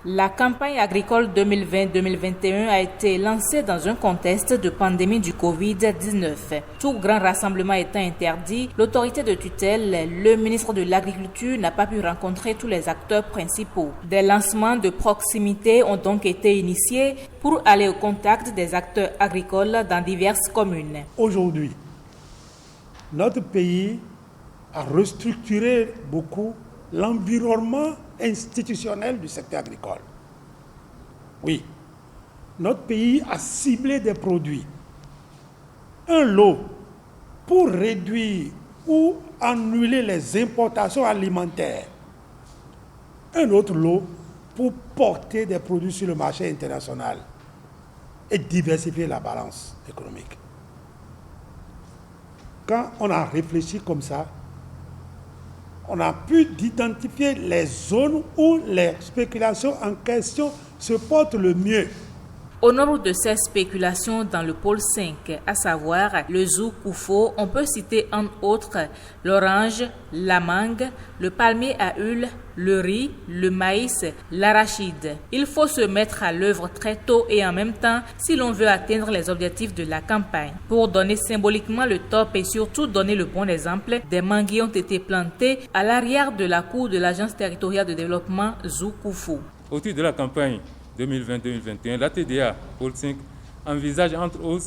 La campagne agricole 2020-2021 a été lancée dans un contexte de pandémie du Covid-19. Tout grand rassemblement étant interdit, l'autorité de tutelle, le ministre de l'Agriculture, n'a pas pu rencontrer tous les acteurs principaux. Des lancements de proximité ont donc été initiés pour aller au contact des acteurs agricoles dans diverses communes. Aujourd'hui, notre pays a restructuré beaucoup l'environnement institutionnel du secteur agricole. Oui, notre pays a ciblé des produits. Un lot pour réduire ou annuler les importations alimentaires. Un autre lot pour porter des produits sur le marché international et diversifier la balance économique. Quand on a réfléchi comme ça, on a pu identifier les zones où les spéculations en question se portent le mieux. Au nombre de ces spéculations dans le pôle 5, à savoir le Zoukoufo, on peut citer entre autres l'orange, la mangue, le palmier à huile, le riz, le maïs, l'arachide. Il faut se mettre à l'œuvre très tôt et en même temps si l'on veut atteindre les objectifs de la campagne. Pour donner symboliquement le top et surtout donner le bon exemple, des manguiers ont été plantés à l'arrière de la cour de l'Agence territoriale de développement Zoukoufo. Au titre de la campagne 2020-2021, la TDA Pôle 5 envisage entre autres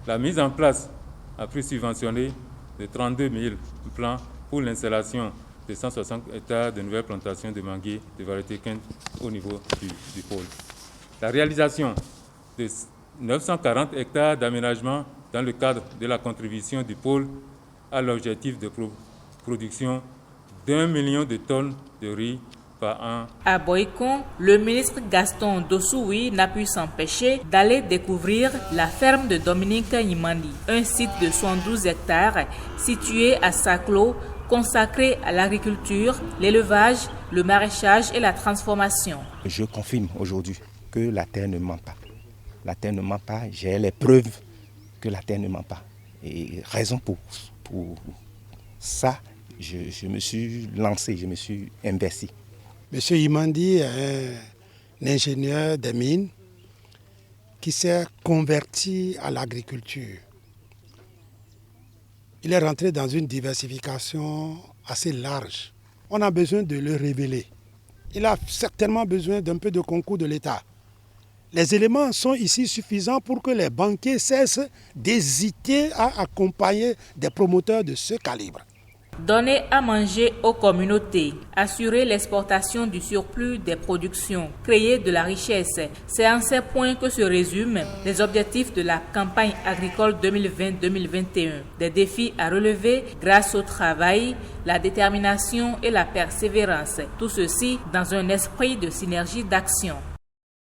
la mise en place à prix subventionné de 32 000 plants pour l'installation de 160 hectares de nouvelles plantations de manguiers de variété Kent au niveau du pôle. La réalisation de 940 hectares d'aménagement dans le cadre de la contribution du pôle à l'objectif de production d'1 million de tonnes de riz par an. À Boïkon, le ministre Gaston Dossoui n'a pu s'empêcher d'aller découvrir la ferme de Dominique Yimandi, un site de 72 hectares situé à Saclo, consacré à l'agriculture, l'élevage, le maraîchage et la transformation. Je confirme aujourd'hui que la terre ne ment pas. La terre ne ment pas, j'ai les preuves que la terre ne ment pas. Et raison pour ça, je me suis lancé, je me suis investi. Monsieur Yimandi est un ingénieur des mines qui s'est converti à l'agriculture. Il est rentré dans une diversification assez large. On a besoin de le révéler. Il a certainement besoin d'un peu de concours de l'État. Les éléments sont ici suffisants pour que les banquiers cessent d'hésiter à accompagner des promoteurs de ce calibre. Donner à manger aux communautés, assurer l'exportation du surplus des productions, créer de la richesse. C'est en ces points que se résument les objectifs de la campagne agricole 2020-2021. Des défis à relever grâce au travail, la détermination et la persévérance. Tout ceci dans un esprit de synergie d'action.